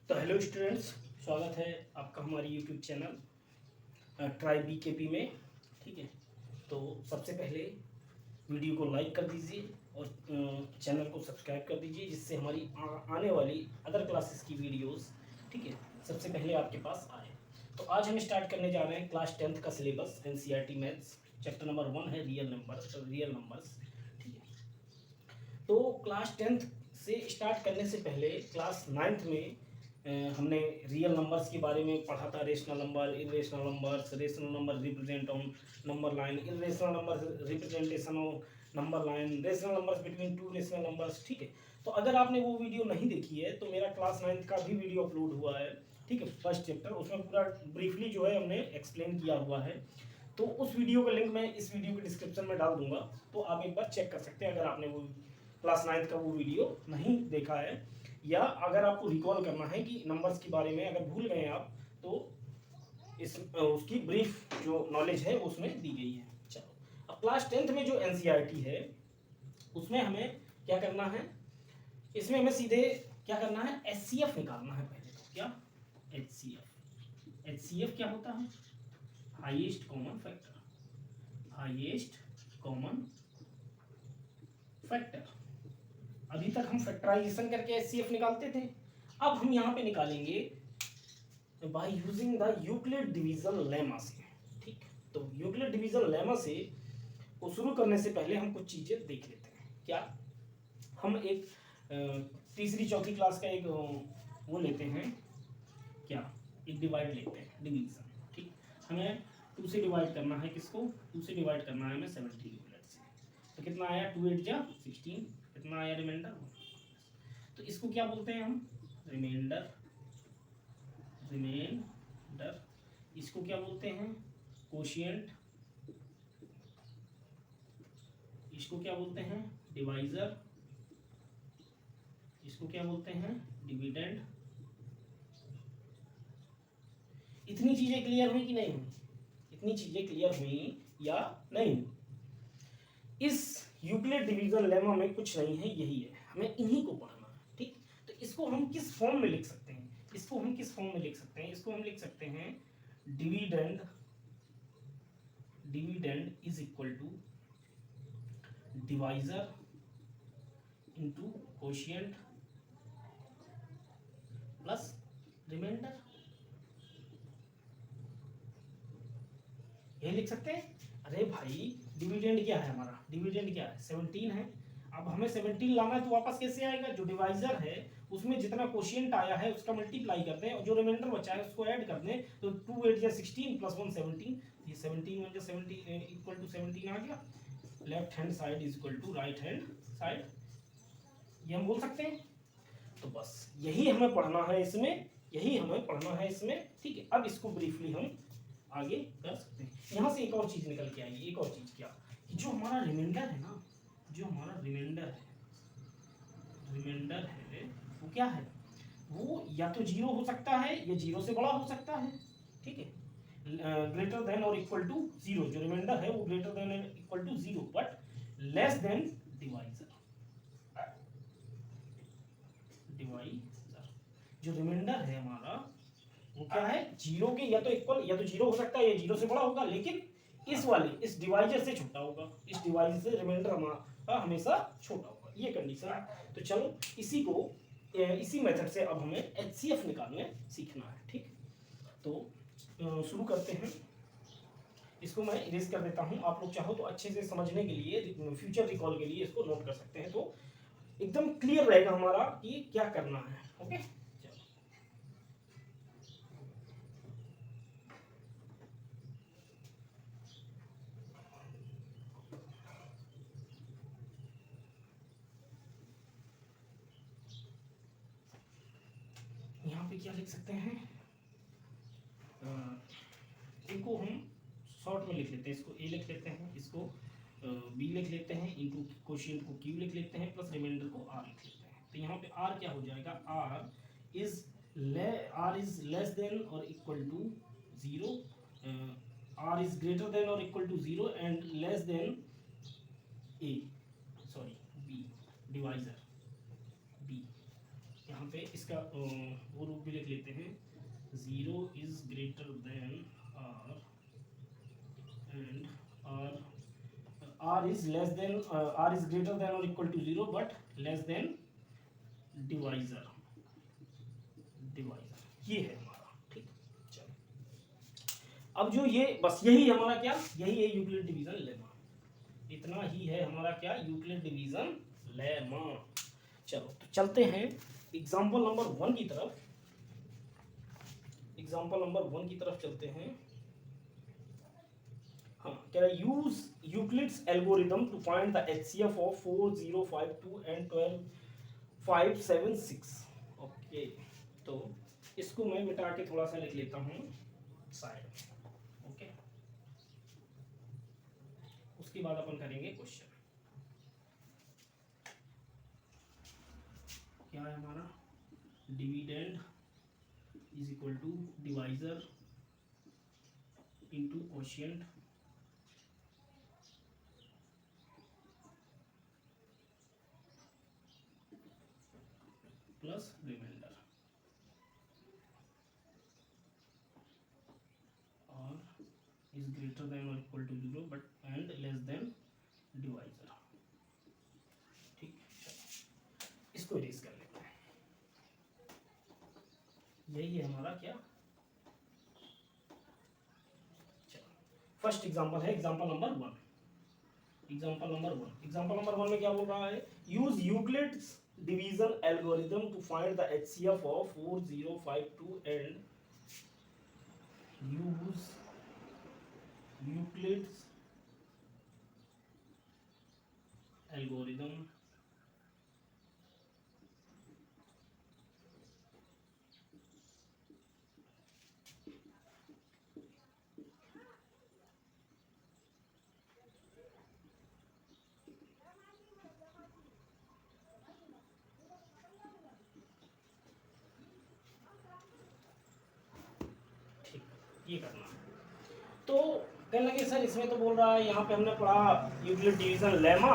तो hello students, स्वागत है आपका हमारे यूट्यूब चैनल ट्राई BKP में। ठीक है, तो सबसे पहले वीडियो को लाइक कर दीजिए और चैनल को सब्सक्राइब कर दीजिए, जिससे हमारी आने वाली अदर क्लासेस की वीडियोस, ठीक है, सबसे पहले आपके पास आए। तो आज हम स्टार्ट करने जा रहे हैं क्लास 10th का syllabus, NCERT maths, chapter number 1 है रियल नंबर्स। ठीक है, तो क्लास 10th से स्टार्ट करने से पहले क्लास 9th में हमने रियल नंबर्स के बारे में पढ़ा था। Rational number, irrational numbers, rational number represent on number line, irrational number representation on number line, rational numbers between two rational numbers. ठीक है, तो अगर आपने वो वीडियो नहीं देखी है तो मेरा क्लास 9th का भी वीडियो अपलोड हुआ है। ठीक है, फर्स्ट चैप्टर, उसमें पूरा ब्रीफली जो है हमने एक्सप्लेन किया हुआ है। तो उस वीडियो का लिंक मैं इस वीडियो के डिस्क्रिप्शन में डाल दूंगा, तो आप एक बार चेक कर सकते हैं अगर आपने वो क्लास 9th का वो वीडियो नहीं देखा है, या अगर आपको रिकॉल करना है कि नंबर्स के बारे में अगर भूल गए आप, तो इस उसकी ब्रीफ जो नॉलेज है उसमें दी गई है। चलो, अब क्लास 10th में जो NCERT है उसमें हमें क्या करना है, इसमें हमें सीधे क्या करना है, HCF निकालना है पहले। तो क्या HCF क्या होता है? Highest common factor. Highest common factor. अभी तक हम फैक्टराइजेशन करके HCF निकालते थे, अब हम यहाँ पे निकालेंगे by using the Euclid division lemma से। ठीक, तो यूक्लिड डिवीजन लेमा से को शुरू करने से पहले हम कुछ चीजें देख लेते हैं। क्या हम एक तीसरी चौथी क्लास का एक वो लेते हैं, क्या एक डिवाइड लेते हैं, डिवीजन। ठीक, हमें 2 से डिवाइड करना है। किसको 2 से डिवाइड करना है? हमें 17 यूनिट से। तो कितना आया? 2 8 जा 16। कितना आया रिमाइंडर? तो इसको क्या बोलते हैं हम? रिमाइंडर। रिमाइंडर। इसको क्या बोलते हैं? कोशिएंट। इसको क्या बोलते हैं? डिवाइजर। इसको क्या बोलते हैं? डिविडेंड। इतनी चीजें क्लियर हुई कि नहीं हुई? इतनी चीजें क्लियर हुई या नहीं? इस यूक्लिड डिवीजन लेमा में कुछ नहीं है, यही है, हमें इन्हीं को पढ़ना है। ठीक, तो इसको हम किस फॉर्म में लिख सकते हैं? इसको हम किस फॉर्म में लिख सकते हैं? इसको हम लिख सकते हैं dividend. Dividend is equal to divisor into quotient plus remainder. ये लिख सकते हैं। अरे भाई, डिविडेंड क्या है हमारा? डिविडेंड क्या है? 17 है। अब हमें 17 लाना है तो वापस कैसे आएगा? जो डिवाइजर है उसमें जितना कोशिएंट आया है उसका मल्टीप्लाई करते हैं और जो रिमाइंडर बचा है उसको ऐड कर दें। तो 2 8 या 16 प्लस 1 17। ये 17 1 जा 17 इक्वल टू 17 आ गया। Left hand side is equal to right hand side, ये हम बोल सकते हैं। तो बस यही हमें पढ़ना है इसमें, यही हमें पढ़ना है इसमें। ठीक है, अब इसको ब्रीफली हम आगे कर सकते हैं। यहाँ से एक और चीज निकल के आएगी। एक और चीज क्या, कि जो हमारा रिमाइंडर है ना, जो हमारा रिमाइंडर है वो क्या है? वो या तो 0 हो सकता है या 0 से बड़ा हो सकता है। ठीक है, ग्रेटर देन और इक्वल टू 0। जो रिमाइंडर है वो ग्रेटर देन और equal to 0 but less than divisor. जो रिमाइंडर है हमारा वो क्या है? 0 के या तो इक्वल या तो 0 हो सकता है या 0 से बड़ा होगा, लेकिन इस वाले इस डिवाइजर से छोटा होगा। इस डिवाइजर से रिमाइंडर हमारा हमेशा छोटा होगा, ये कंडीशन है। तो चलो इसी मेथड से अब हमें HCF निकालने सीखना है। ठीक, तो शुरू करते हैं। इसको मैं इरेज कर देता हूं। आप लोग चाहो तो अच्छे से समझने के लिए, फ्यूचर रिकॉल के लिए इसको नोट कर सकते हैं, तो एकदम क्लियर रहेगा हमारा कि क्या करना है। ओके, यहाँ पे क्या लिख सकते हैं? इनको हम शॉर्ट में लिख लेते हैं। इसको A लिख लेते हैं, इसको B लिख लेते हैं, इनटू कोशिएंट को Q लिख लेते हैं, प्लस रिमाइंडर को R लिख लेते हैं। तो यहाँ पे R क्या हो जाएगा? R इज लेस देन और equal to 0, R is greater than और equal to 0 and less than B divisor B। यहाँ पे इसका वो रूप भी लिख लेते हैं, 0 is greater than R and R is less than, R is greater than और equal to 0 but less than divisor, ये है हमारा। ठीक, चलो अब जो ये बस यही हमारा क्या, यही है यूक्लिड डिवीजन लेमा, इतना ही है हमारा क्या यूक्लिड डिवीजन लेमा। चलो तो चलते हैं एग्जांपल नंबर 1 की तरफ, एग्जांपल नंबर 1 की तरफ चलते हैं। हाँ, कह रहा है use Euclid's algorithm to find the HCF of 4052 and 12576। Okay, तो इसको मैं मिटा के थोड़ा सा लिख लेता हूँ साइड। ओके, उसके बाद अपन करेंगे क्वेश्चन। क्या है हमारा, dividend is equal to divisor into quotient plus remainder, और इज ग्रेटर देन और equal to 0 but and less than divisor. ठीक, इसको इरेज कर लेते हैं। यही है हमारा क्या, चलो फर्स्ट एग्जांपल है example number 1। Example number 1, example number 1 में क्या बोल रहा है, use Euclid's division algorithm to find the HCF of 4052 and use Euclid's algorithm ये करना। तो कहने लगे सर इसमें तो बोल रहा है, यहाँ पे हमने पढ़ा यूक्लिड डिवीजन लेमा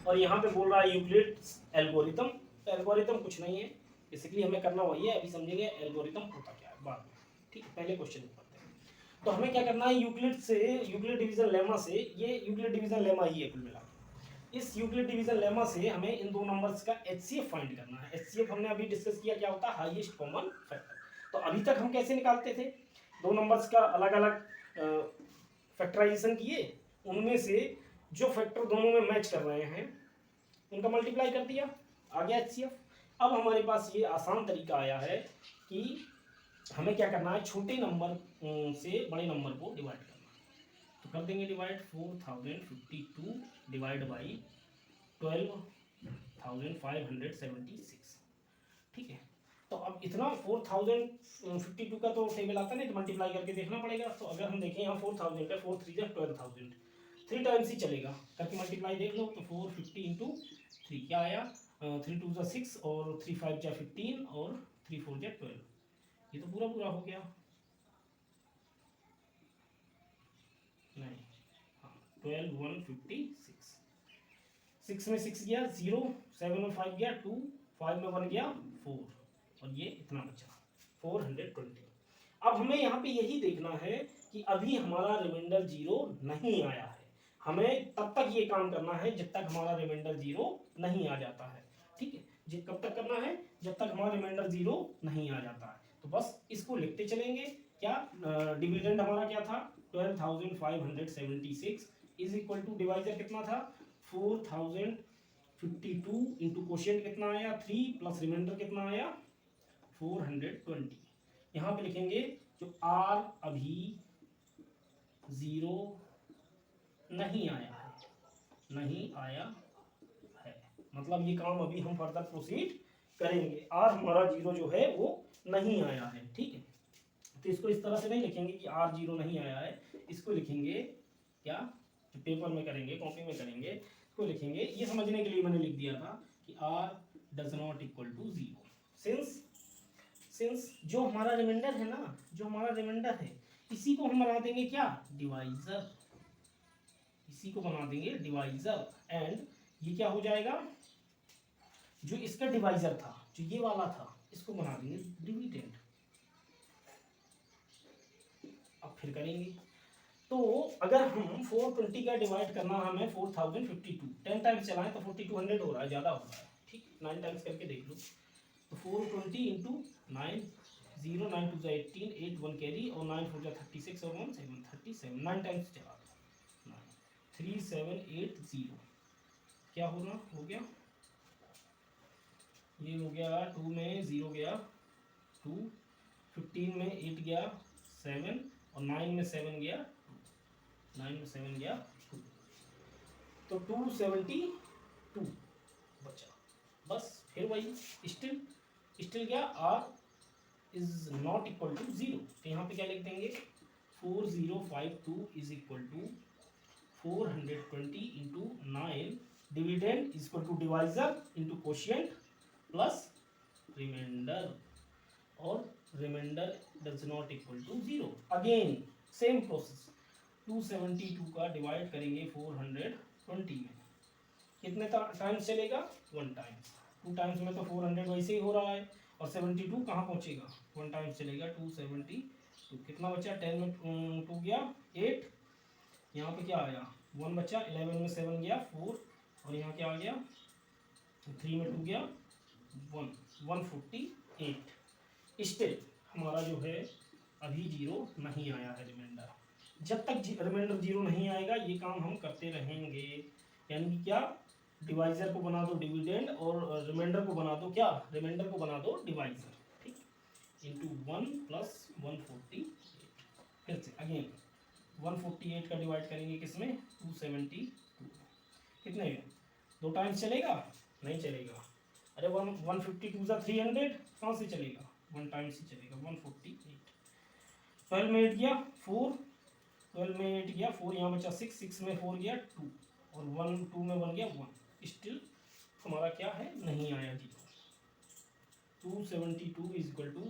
और यहाँ पे बोल रहा है यूक्लिड एल्गोरिथम। तो एल्गोरिथम कुछ नहीं है, बेसिकली हमें करना वही है, अभी समझेंगे एल्गोरिथम होता क्या है बाद में। ठीक, पहले क्वेश्चन पढ़ते हैं। तो हमें क्या करना है, यूक्लिड से, यूक्लिड डिवीजन लेमा से, ये यूक्लिड डिवीजन लेमा ही है कुल मिला के, इस यूक्लिड डिवीजन लेमा से हमें इन दो नंबर्स का एचसीएफ फाइंड करना है। एचसीएफ हमने अभी डिस्कस किया क्या होता है, हाईएस्ट कॉमन फैक्टर। तो अभी तक हम कैसे निकालते थे, दो नंबर्स का अलग अलग फैक्टराइजेशन किए, उनमें से जो फैक्टर दोनों में मैच कर रहे हैं उनका मल्टीप्लाई कर दिया, आ गया एचसीएफ। अब हमारे पास ये आसान तरीका आया है कि हमें क्या करना है, छोटे नंबर से बड़े नंबर को डिवाइड करना है। तो कर देंगे डिवाइड, 4052 डिवाइड बाई 12576। ठीक है, तो अब इतना 4052 का तो टेबल आता नहीं, तो मल्टीप्लाई करके देखना पड़ेगा। तो अगर हम देखें यहाँ 4000 है, 4 3 12,000, 3 टाइम्स ही चलेगा, करके मल्टीप्लाई देख लो। तो 450 इंटू 3 क्या आया, 3 2 6 और 3 5 15 और 3 4 12। ये तो पूरा पूरा हो गया, नहीं हाँ 12 156, 6 में 6 गया 0, 7 में 5 गया 2, 5 में 1 गया 4 और ये इतना बचा 420। अब हमें यहाँ पे यही देखना है कि अभी हमारा रिमाइंडर 0 नहीं आया है। हमें तब तक ये काम करना है जब तक हमारा रिमाइंडर 0 नहीं आ जाता है। ठीक है, कब तक करना है, जब तक हमारा रिमाइंडर 0 नहीं आ जाता है। तो बस इसको लिखते चलेंगे। क्या डिविडेंड हमारा क्या था, 12576 इज इक्वल टू डिवाइजर कितना था, 4052 इंटू क्वोशिएंट कितना आया 3 प्लस रिमाइंडर कितना आया 420। यहाँ पे लिखेंगे जो आर अभी 0 नहीं आया है, नहीं आया है, मतलब ये काम अभी हम फर्दर प्रोसीड करेंगे। आर हमारा 0 जो है वो नहीं आया है। ठीक है, तो इसको इस तरह से नहीं लिखेंगे कि आर 0 नहीं आया है, इसको लिखेंगे क्या, जो पेपर में करेंगे, कॉपी में करेंगे, इसको लिखेंगे, ये समझने के लिए मैंने लिख दिया था कि R does not equal to 0 since जो हमारा रिमाइंडर है ना, जो हमारा रिमाइंडर है इसी को हम बना देंगे क्या, डिवाइजर, इसी को बना देंगे डिवाइजर। एंड ये क्या हो जाएगा, जो इसका डिवाइजर था, जो ये वाला था, इसको बना देंगे डिविडेंड। अब फिर करेंगे तो अगर हम 420 का डिवाइड करना हमें 4052 10 टाइम्स चलाएं तो 4200 हो रहा है, ज़्यादा हो रहा है। ठीक, 9 टाइम्स करके देख लो तो 420 इंटू 9, 0 9 2 18, 8 1 कैरी और 9 4 36 और 1 7 37, 9 टाइम्स चला दो 9 3780 क्या होना हो गया, ये हो गया 2 में 0 गया 2, 15 में 8 गया 7 और 9 में 7 गया 9 में 7 गया 2, तो 272 बचा। बस फिर वही स्टिल क्या r is not equal to 0, तो यहाँ पे क्या लिख देंगे 4052 is equal to 420 into 9 dividend is equal to divisor into quotient plus remainder, और remainder does not equal to 0। Again same process 272 का डिवाइड करेंगे 420 में, कितने टाइम्स चलेगा 1 टाइम्स, 2 टाइम्स में तो 400 वैसे ही हो रहा है और 72 कहाँ पहुँचेगा 1 टाइम्स चलेगा 272, कितना बचा 10 में 2 गया 8, यहाँ पे क्या आया 1 बचा, 11 में 7 गया 4 और यहाँ क्या आ गया 3 में 2 गया 1, 148। स्टिल हमारा जो है अभी 0 नहीं आया है रिमाइंडर। जब तक रिमाइंडर 0 नहीं आएगा ये काम हम करते रहेंगे, यानी कि क्या डिवाइजर को बना दो डिविडेंड और रिमाइंडर को बना दो क्या, रिमाइंडर को बना दो डिवाइजर। ठीक, इंटू 1 प्लस 148, फिर से अगेन 148 का डिवाइड करेंगे किसमें 272, कितने 2 टाइम्स चलेगा नहीं चलेगा, अरे 152 ज़ा 300 कहाँ से चलेगा 1 टाइम्स ही चलेगा 148। 12 में 8 गया 4, 12 में 8 गया 4, यहाँ बचा 6, 6 में 4 गया 2 और 1 2 में 1 गया 1, स्टिल हमारा क्या है नहीं आया 0। 272 इज इक्वल टू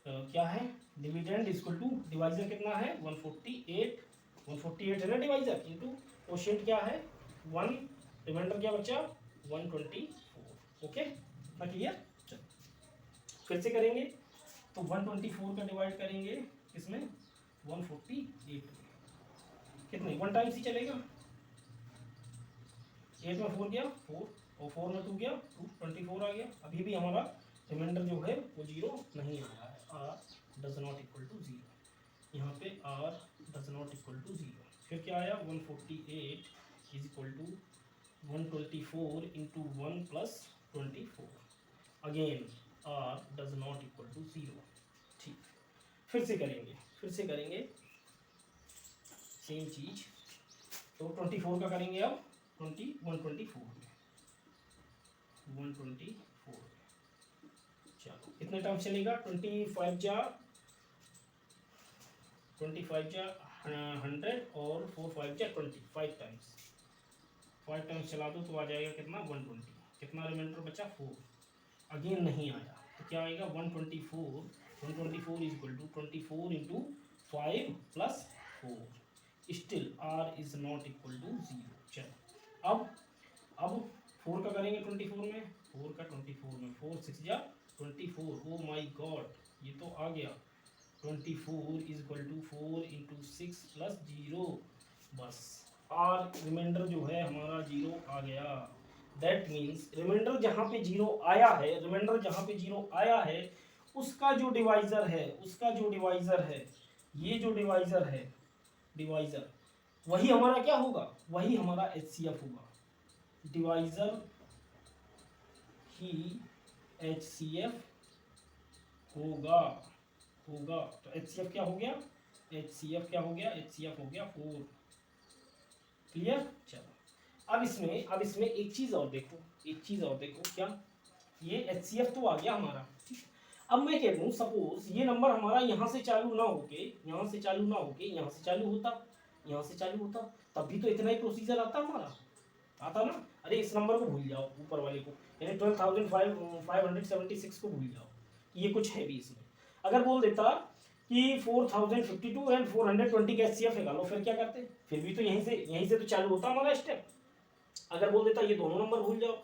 क्या है dividend is equal to divisor कितना है 148 है ना डिवाइजर, इंटू कोशिएंट क्या है 1, रिमाइंडर क्या बचा 124। ओके ना क्लियर, चलो फिर से करेंगे तो 124 का डिवाइड करेंगे इसमें 148 कितने 1 टाइम्स ही चलेगा, 8 में 4 गया 4 और 4 में 2 गया 2, 24 आ गया। अभी भी हमारा रिमाइंडर जो है वो 0 नहीं आ रहा है, r does not equal to 0, यहाँ पे r does not equal to 0। फिर क्या आया 148 is equal to 124 into 1 plus 24, again r does not equal to 0। ठीक, फिर से करेंगे सेम चीज, तो 24 का करेंगे अब 124 में 124, चलो कितने टाइम चलेगा 25 जा 100 और 4 5 जा 25 टाइम्स, 5 टाइम्स चला दो तो आ जाएगा कितना 120, कितना रिमाइंडर बचा 4, अगेन नहीं आया तो क्या आएगा 124 is equal to 24 into 5 plus 4, still r is not equal to 0। चलो अब 4 का करेंगे 24 में, 4 का 24 में 4 6 जा 24, ओ माय गॉड ये तो आ गया 24 is equal to 4 into 6 plus 0, बस r रिमाइंडर जो है हमारा 0 आ गया। दैट मीन्स रिमाइंडर जहाँ पे 0 आया है, रिमाइंडर जहाँ पे 0 आया है उसका जो डिवाइजर है ये जो डिवाइजर है डिवाइजर वही हमारा क्या होगा, वही हमारा HCF होगा, डिवाइजर ही HCF होगा। तो HCF क्या हो गया, HCF हो गया 4। क्लियर, चलो अब इसमें एक चीज और देखो क्या, ये HCF तो आ गया हमारा। ठीक, अब मैं कह दूं सपोज ये नंबर हमारा यहाँ से चालू ना होके यहाँ से चालू होता तब भी तो इतना ही प्रोसीजर आता ना। अरे इस नंबर को भूल जाओ, ऊपर वाले को, यानी 12,576 को भूल जाओ, ये कुछ है भी इसमें। अगर बोल देता कि 4052 एंड 420 का HCF निकालो, फिर क्या करते, फिर भी तो यहीं से तो चालू होता हमारा स्टेप। अगर बोल देता ये दोनों नंबर भूल जाओ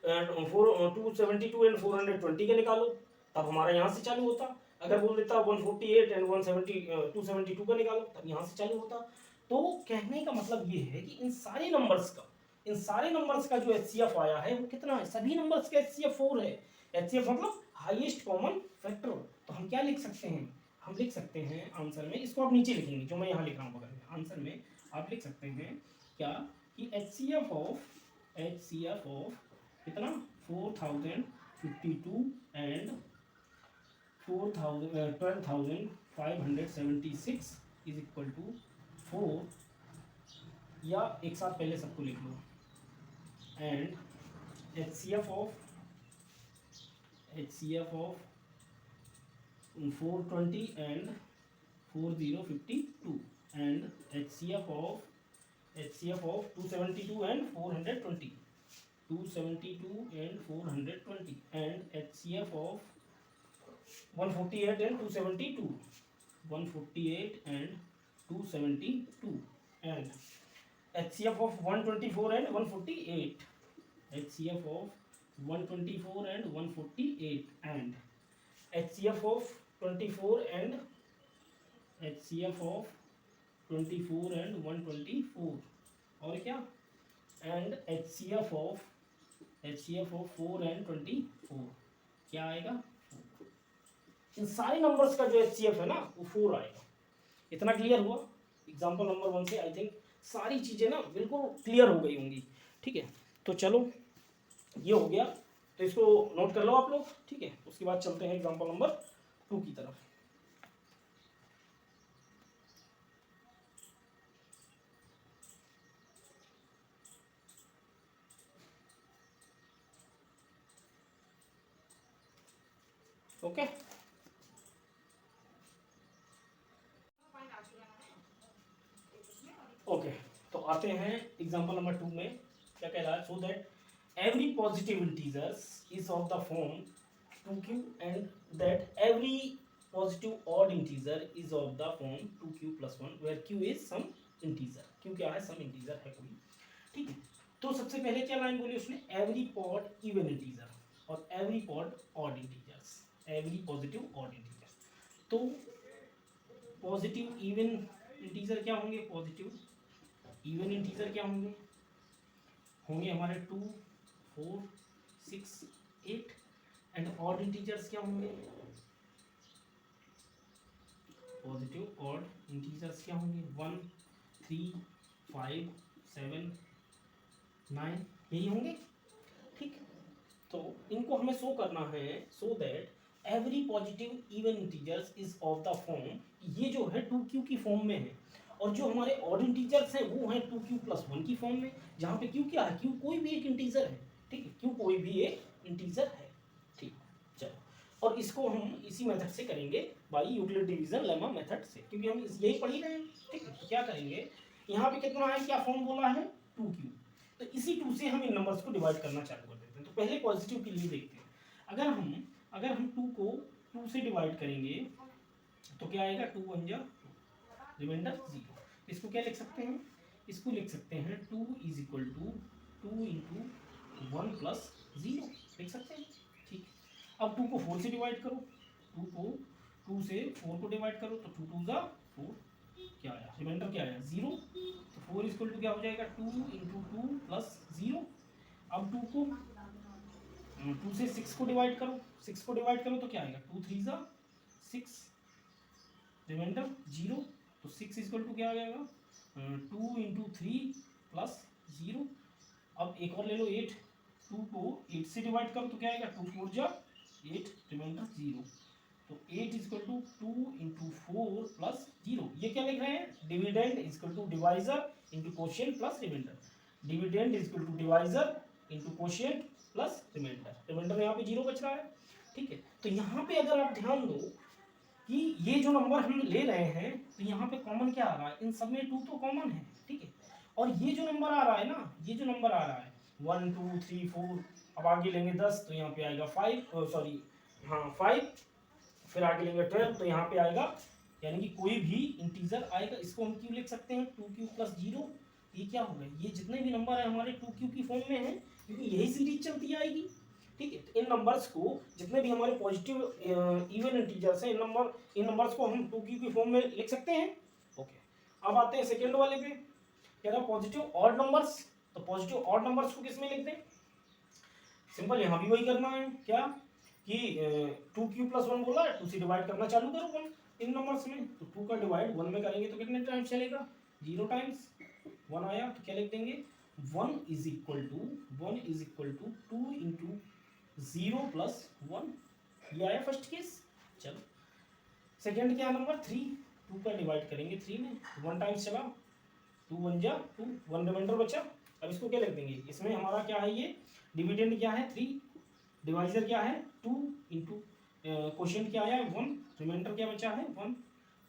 272 एंड 420 के निकालो, तब हमारा यहाँ से चालू होता। अगर बोल देता 148 एंड 272 का निकालो, तब यहाँ से चालू होता। तो कहने का मतलब ये है कि इन सारे नंबर्स का जो एचसीएफ आया है वो कितना है, सभी नंबर्स का एचसीएफ 4 है। एचसीएफ मतलब हाईएस्ट कॉमन फैक्टर। तो हम क्या लिख सकते हैं, हम लिख सकते हैं आंसर में, इसको आप नीचे लिखेंगे जो मैं यहाँ लिख रहा हूँ, बगल में आंसर में आप लिख सकते हैं क्या कि एचसीएफ ऑफ कितना 4052 एंड 12,576 इज इक्वल टू 4, या एक साथ पहले सबको लिख लो, and HCF of 420 and 4052 and HCF of 272 and 420 and HCF of 148 and 272 and HCF of 124 and 148 HCF of 124 and 148 and HCF of 24 and HCF of 24 and 124 और क्या and HCF of 4 and 24 क्या आएगा, इन सारे नंबर्स का जो HCF है ना वो 4 आएगा। इतना क्लियर हुआ एग्जाम्पल नंबर 1 से। आई थिंक सारी चीज़ें ना बिल्कुल क्लियर हो गई होंगी। ठीक है, तो चलो ये हो गया, तो इसको नोट कर लो आप लोग। ठीक है, उसके बाद चलते हैं एग्जाम्पल नंबर 2 की तरफ। ओके ओके, तो आते हैं एग्जाम्पल नंबर 2 में। क्या कह रहा है, so that every positive integers is of the form 2q and that every positive odd integer is of the form 2q + 1 where q is some integer. q क्या है, सम इंटीजर है कोई। ठीक है, तो सबसे पहले क्या लाइन बोली उसने, एवरी पॉड इवन इंटीजर और every pod odd integers, every positive odd integer. तो पॉजिटिव इवन इंटीजर क्या होंगे, पॉजिटिव इवन इंटीजर क्या होंगे, होंगे हमारे 2 4 6 8 एंड ऑड इंटीजर्स क्या होंगे, पॉजिटिव ऑड इंटीजर्स क्या होंगे 1 3 5 7 9 यही होंगे। ठीक, तो इनको हमें शो करना है, so that every positive even integers is of the form, ये जो है 2q की फॉर्म में है, और जो हमारे ऑड इंटीजर्स हैं वो हैं 2q + 1 की फॉर्म में, जहाँ पे q क्या है, q कोई भी एक इंटीजर है। ठीक है, q कोई भी एक इंटीजर है। ठीक, चलो, और इसको हम इसी मेथड से करेंगे, by Euclid division lemma method से, क्योंकि हम यही पढ़ ही रहे हैं। ठीक है, तो क्या करेंगे, यहाँ पे कितना है, क्या फॉर्म बोला है 2q, तो इसी 2 से हम इन नंबर्स को डिवाइड करना चालू कर देते हैं। तो पहले पॉजिटिव के लिए देखते हैं, अगर हम 2 को 2 से डिवाइड करेंगे तो क्या आएगा, 2 1 जा रिमाइंडर 0। इसको क्या लिख सकते हैं, इसको लिख सकते हैं 2 = 2 × 1 + 0 लिख सकते हैं। ठीक, अब 2 को 4 से डिवाइड करो, 2 से 4 को डिवाइड करो तो 2 2 = 4, क्या आया, रिमाइंडर क्या आया 0। तो 4 = क्या हो जाएगा, 2 × 2 + 0। अब 2 को 2 से 6 को डिवाइड करो, 6 को डिवाइड करो तो क्या आएगा, 2 3 = 6, रिमाइंडर 0। तो 6 = क्या आ जाएगा, 2 × 3 + 0। अब एक और ले लो 8, 2 को 8 से डिवाइड करो तो क्या आएगा, 2 4 = 8, रिमाइंडर 0। तो 8 = 2 × 4 + 0। ये क्या लिख रहे हैं, dividend = divisor into quotient plus remainder, dividend = divisor into quotient plus remainder, remainder यहाँ पे 0 बच रहा है। ठीक है, तो यहाँ पे अगर आप ध्यान दो कि ये जो नंबर हम ले रहे हैं तो यहाँ पे कॉमन क्या आ रहा है, इन सब में 2 तो कॉमन है। ठीक है, और ये जो नंबर आ रहा है ना, ये जो नंबर आ रहा है 1 2 3 4, अब आगे लेंगे 10 तो यहाँ पे आएगा 5, फिर आगे लेंगे 12 तो यहाँ पे आएगा, यानी कि कोई भी इंटीजर आएगा, इसको हम क्यों लिख सकते हैं 2q + 0। ये क्या होगा, ये जितने भी नंबर है हमारे 2q की फॉर्म में है, क्योंकि यही सीरीज चलती आएगी। ठीक है। तो इन नंबर्स को, जितने भी हमारे पॉजिटिव इवन इंटीजर्स हैं, इन नंबर्स को हम 2q की फॉर्म में लिख सकते हैं। ओके, अब आते हैं सेकेंड वाले पे, कह रहा पॉजिटिव ऑड नंबर्स। तो पॉजिटिव ऑड नंबर्स को किस में लिख दें? सिंपल, यहाँ भी वही करना है, क्या कि 2q + 1 बोला है, 2 से डिवाइड करना चालू करो 1 इन नंबर्स में। तो 2 का डिवाइड 1 में करेंगे तो कितने टाइम्स चलेगा? 0 टाइम्स। 1 आया तो क्या लिख देंगे? 1 = 2 इंटू 0 + 1। ये आया फर्स्ट केस। चलो सेकेंड क्या नंबर 3, 2 का डिवाइड करेंगे 3 में, 1 टाइम्स चला, 2 × 1 = 2, 1 रिमाइंडर बचा। अब इसको क्या लिख देंगे? इसमें हमारा क्या है, ये डिविडेंड क्या है 3, डिवाइजर क्या है 2 इंटू क्वोशिएंट क्या आया 1, रिमाइंडर क्या बचा है 1,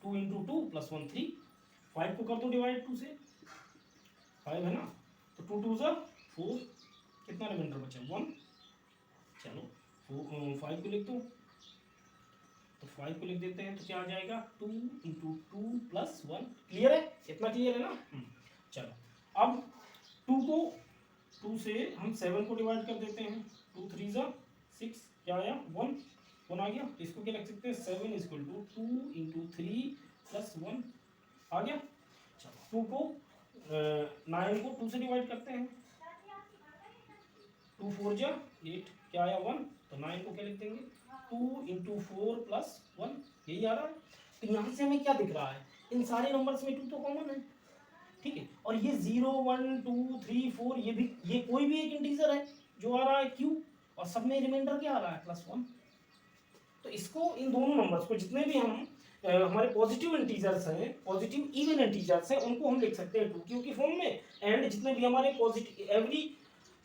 2 × 2 + 1 3। 5 को कर दो डिवाइड 2 से, 5 है ना, तो 2 × 2 = 4, कितना रिमाइंडर बचा 1। चलो 5 को लिख दो, तो 5 को लिख देते हैं, तो क्या आ जाएगा 2 × 2 + 1। क्लियर है? इतना क्लियर है ना? चलो अब 2 को 2 से हम 7 को डिवाइड कर देते हैं, 2 × 3 = 6, क्या आया 1 आ गया। तो इसको क्या लिख सकते हैं? 7 = 2 × 3 + 1 आ गया। चलो 2 को 9 को 2 से डिवाइड करते हैं, 2 × 4 = 8, क्या आया 1। तो 9 को क्या लिख देंगे? 2 × 4 + 1, यही आ रहा है। तो यहाँ से हमें क्या दिख रहा है? इन सारे नंबर्स में 2 तो कॉमन है, ठीक है। और ये 0 1 2 3 4 ये कोई भी एक इंटीजर है जो आ रहा है q, और सब में रिमाइंडर क्या आ रहा है +1। तो इसको, इन दोनों नंबर्स को, जितने भी हम हमारे पॉजिटिव इंटीजर्स हैं, पॉजिटिव इवन इंटीजर्स हैं, उनको हम लिख सकते हैं 2q की फॉर्म में। एंड जितने भी हमारे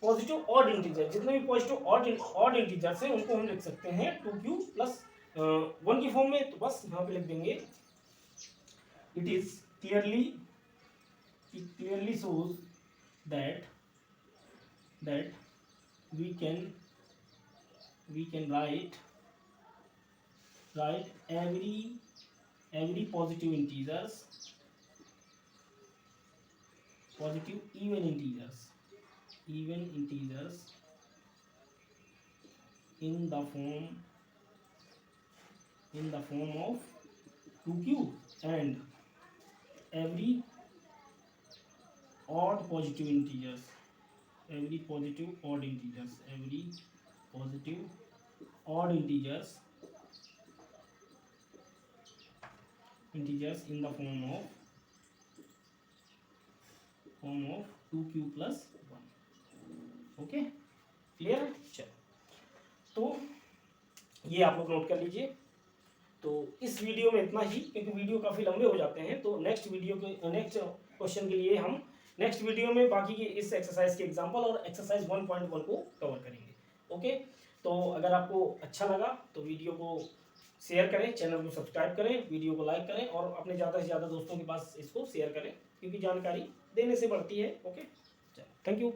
पॉजिटिव ऑड इंटीजर, जितने भी पॉजिटिव ऑड इंटीजर्स हैं, उनको हम लिख सकते हैं 2q + 1 की फॉर्म में। तो बस यहाँ पे लिख देंगे, it is clearly shows that we can write every positive integers, positive even integers in the form of 2q, and every odd positive integers in the form of 2q + 1। Okay, clear है? चलो, तो ये आप लोग note कर लीजिए। तो इस वीडियो में इतना ही, क्योंकि वीडियो काफ़ी लंबे हो जाते हैं। तो नेक्स्ट क्वेश्चन के लिए हम नेक्स्ट वीडियो में बाकी के इस एक्सरसाइज के एग्जांपल और एक्सरसाइज 1.1 को कवर करेंगे। ओके, तो अगर आपको अच्छा लगा तो वीडियो को शेयर करें, चैनल को सब्सक्राइब करें, वीडियो को लाइक करें, और अपने ज़्यादा से ज़्यादा दोस्तों के पास इसको शेयर करें, क्योंकि जानकारी देने से बढ़ती है। ओके, चलो, थैंक यू।